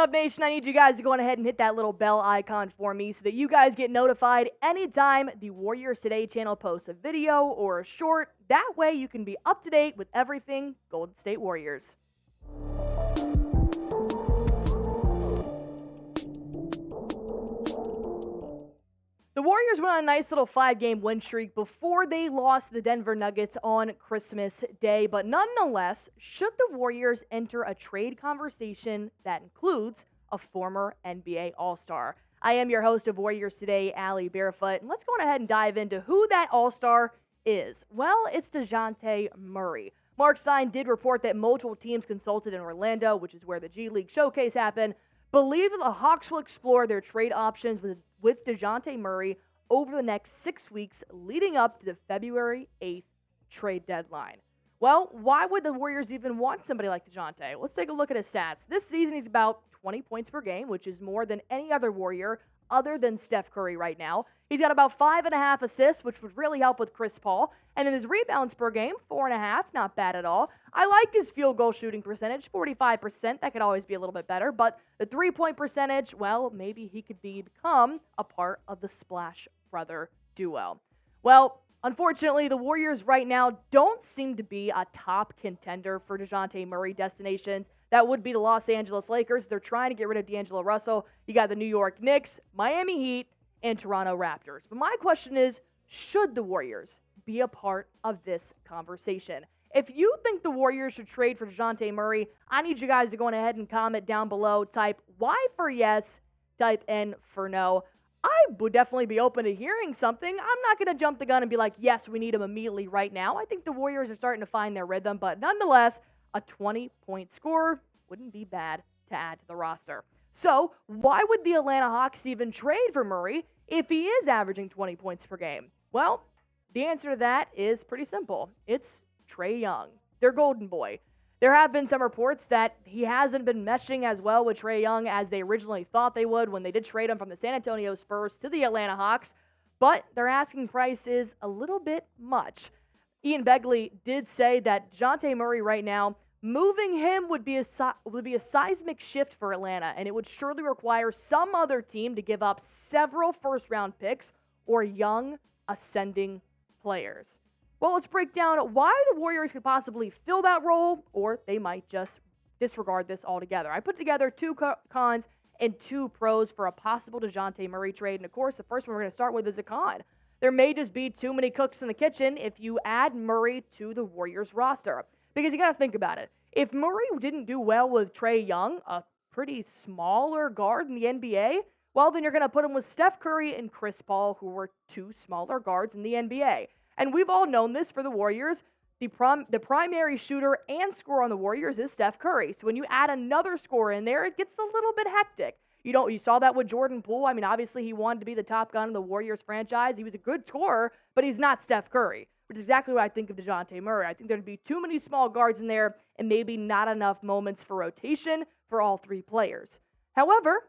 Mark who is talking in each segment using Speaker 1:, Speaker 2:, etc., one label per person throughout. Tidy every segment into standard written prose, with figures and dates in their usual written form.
Speaker 1: up, Nation? I need you guys to go ahead and hit that little bell icon for me so that you guys get notified anytime the Warriors Today channel posts a video or a short. That way you can be up to date with everything Golden State Warriors. The Warriors went on a nice little 5-game win streak before they lost the Denver Nuggets on Christmas Day. But nonetheless, should the Warriors enter a trade conversation that includes a former NBA All-Star? I am your host of Warriors Today, Allie Barefoot. And let's go ahead and dive into who that All-Star is. Well, it's Dejounte Murray. Marc Stein did report that multiple teams consulted in Orlando, which is where the G League Showcase happened, believe that the Hawks will explore their trade options with Dejounte Murray over the next 6 weeks leading up to the February 8th trade deadline. Well, why would the Warriors even want somebody like Dejounte? Let's take a look at his stats. This season, he's about 20 points per game, which is more than any other Warrior other than Steph Curry right now. He's got about 5.5 assists, which would really help with Chris Paul. And then his rebounds per game, 4.5, not bad at all. I like his field goal shooting percentage, 45%. That could always be a little bit better. But the three-point percentage, well, maybe he could become a part of the Splash Brother duo. Well, unfortunately, the Warriors right now don't seem to be a top contender for Dejounte Murray destinations. That would be the Los Angeles Lakers. They're trying to get rid of D'Angelo Russell. You got the New York Knicks, Miami Heat, and Toronto Raptors. But my question is, should the Warriors be a part of this conversation? If you think the Warriors should trade for Dejounte Murray, I need you guys to go ahead and comment down below. Type Y for yes, type N for no. I would definitely be open to hearing something. I'm not going to jump the gun and be like, yes, we need him immediately right now. I think the Warriors are starting to find their rhythm, but nonetheless, a 20-point scorer wouldn't be bad to add to the roster. So why would the Atlanta Hawks even trade for Murray if he is averaging 20 points per game? Well, the answer to that is pretty simple. It's Trae Young, their golden boy. There have been some reports that he hasn't been meshing as well with Trae Young as they originally thought they would when they did trade him from the San Antonio Spurs to the Atlanta Hawks, but their asking price is a little bit much. Ian Begley did say that Dejounte Murray right now, moving him would be a seismic shift for Atlanta, and it would surely require some other team to give up several first-round picks or young, ascending players. Well, let's break down why the Warriors could possibly fill that role, or they might just disregard this altogether. I put together 2 cons and 2 pros for a possible Dejounte Murray trade, and of course, the first one we're going to start with is a con. There may just be too many cooks in the kitchen if you add Murray to the Warriors roster. Because you got to think about it. If Murray didn't do well with Trae Young, a pretty smaller guard in the NBA, well, then you're going to put him with Steph Curry and Chris Paul, who were 2 smaller guards in the NBA. And we've all known this for the Warriors. The primary shooter and scorer on the Warriors is Steph Curry. So when you add another scorer in there, it gets a little bit hectic. You saw that with Jordan Poole. I mean, obviously he wanted to be the top gun of the Warriors franchise. He was a good scorer, but he's not Steph Curry, which is exactly what I think of Dejounte Murray. I think there'd be too many small guards in there and maybe not enough moments for rotation for all 3 players. However,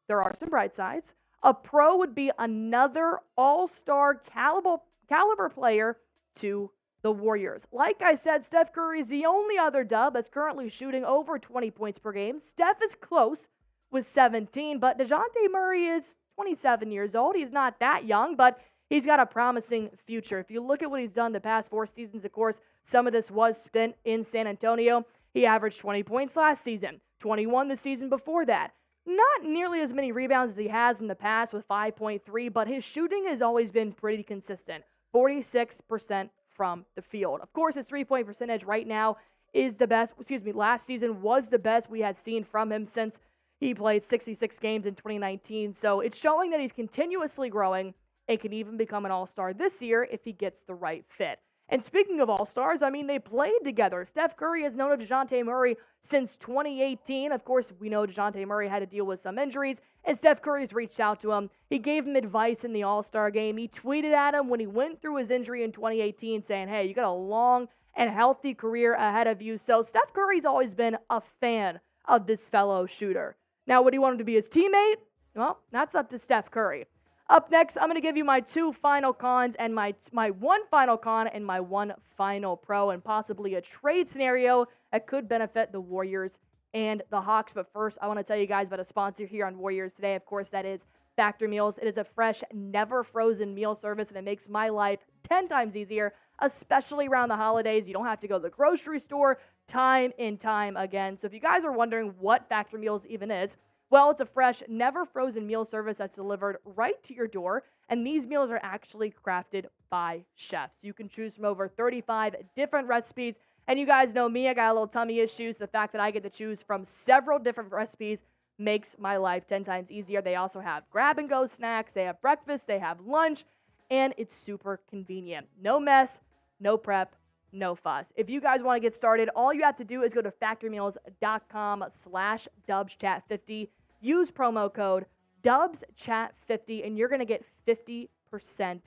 Speaker 1: there are some bright sides. A pro would be another all-star caliber player to the Warriors. Like I said, Steph Curry is the only other dub that's currently shooting over 20 points per game. Steph is close with 17, but Dejounte Murray is 27 years old. He's not that young, but he's got a promising future. If you look at what he's done the past 4 seasons, of course, some of this was spent in San Antonio. He averaged 20 points last season, 21 the season before that. Not nearly as many rebounds as he has in the past with 5.3, but his shooting has always been pretty consistent, 46% from the field. Of course, his three-point percentage right now is the best. Last season was the best we had seen from him since he played 66 games in 2019. So it's showing that he's continuously growing and can even become an all-star this year if he gets the right fit. And speaking of all-stars, I mean, they played together. Steph Curry has known Dejounte Murray since 2018. Of course, we know Dejounte Murray had to deal with some injuries, and Steph Curry's reached out to him. He gave him advice in the All-Star game. He tweeted at him when he went through his injury in 2018 saying, hey, you got a long and healthy career ahead of you. So Steph Curry's always been a fan of this fellow shooter. Now, would he want him to be his teammate? Well, that's up to Steph Curry. Up next, I'm going to give you my 2 final cons and my 1 final con and my 1 final pro, and possibly a trade scenario that could benefit the Warriors and the Hawks. But first, I want to tell you guys about a sponsor here on Warriors Today. Of course, that is Factor Meals. It is a fresh, never frozen meal service, and it makes my life 10 times easier, especially around the holidays. You don't have to go to the grocery store time and time again. So if you guys are wondering what Factor Meals even is, well, it's a fresh, never frozen meal service that's delivered right to your door, and these meals are actually crafted by chefs. You can choose from over 35 different recipes, and you guys know me, I got a little tummy issues. The fact that I get to choose from several different recipes makes my life 10 times easier. They also have grab-and-go snacks, they have breakfast, they have lunch, and it's super convenient. No mess, no prep, no fuss. If you guys want to get started, all you have to do is go to factormeals.com/dubschat50. Use promo code DubsChat50, and you're going to get 50%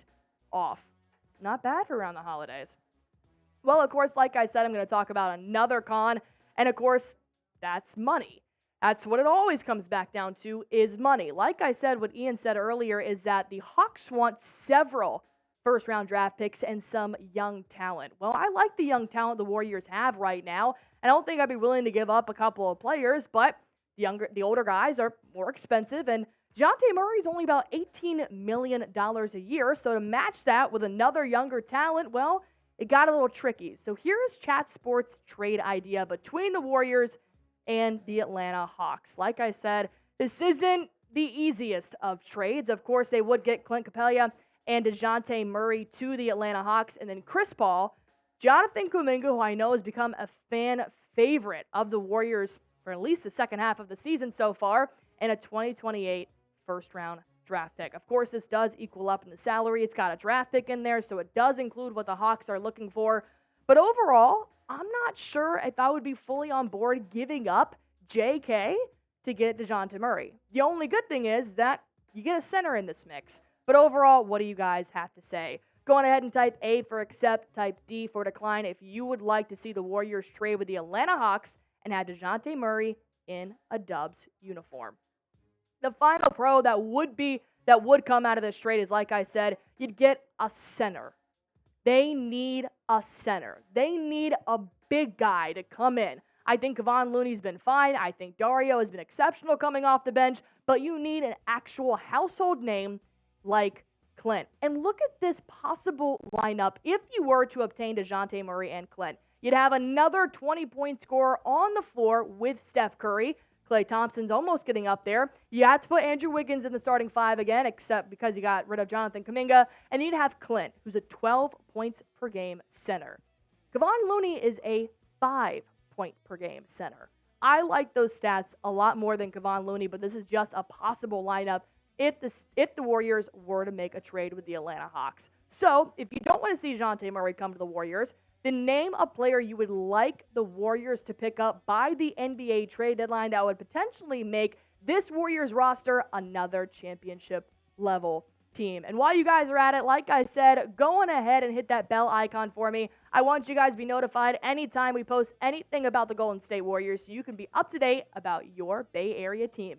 Speaker 1: off. Not bad for around the holidays. Well, of course, like I said, I'm going to talk about another con, and of course, that's money. That's what it always comes back down to, is money. Like I said, what Ian said earlier is that the Hawks want several first-round draft picks and some young talent. Well, I like the young talent the Warriors have right now. I don't think I'd be willing to give up a couple of players, but the older guys are more expensive, and Dejounte Murray is only about $18 million a year, so to match that with another younger talent, well, it got a little tricky. So here's Chat Sports' trade idea between the Warriors and the Atlanta Hawks. Like I said, this isn't the easiest of trades. Of course, they would get Clint Capela and Dejounte Murray to the Atlanta Hawks, and then Chris Paul, Jonathan Kuminga, who I know has become a fan favorite of the Warriors for at least the second half of the season so far, and a 2028 first-round draft pick. Of course, this does equal up in the salary. It's got a draft pick in there, so it does include what the Hawks are looking for. But overall, I'm not sure if I would be fully on board giving up JK to get Dejounte Murray. The only good thing is that you get a center in this mix. But overall, what do you guys have to say? Go on ahead and type A for accept, type D for decline if you would like to see the Warriors trade with the Atlanta Hawks and have Dejounte Murray in a Dubs uniform. The final pro that would come out of this trade is, like I said, you'd get a center. They need a center. They need a big guy to come in. I think Kevon Looney's been fine. I think Dario has been exceptional coming off the bench, but you need an actual household name like Clint. And look at this possible lineup if you were to obtain Dejounte Murray and Clint. You'd have another 20-point scorer on the floor with Steph Curry. Klay Thompson's almost getting up there. You have to put Andrew Wiggins in the starting five again, except because you got rid of Jonathan Kuminga. And you'd have Clint, who's a 12 points per game center. Kevon Looney is a 5-point per game center. I like those stats a lot more than Kevon Looney, but this is just a possible lineup if the Warriors were to make a trade with the Atlanta Hawks. So if you don't want to see Dejounte Murray come to the Warriors, then name a player you would like the Warriors to pick up by the NBA trade deadline that would potentially make this Warriors roster another championship-level team. And while you guys are at it, like I said, go on ahead and hit that bell icon for me. I want you guys to be notified anytime we post anything about the Golden State Warriors so you can be up to date about your Bay Area team.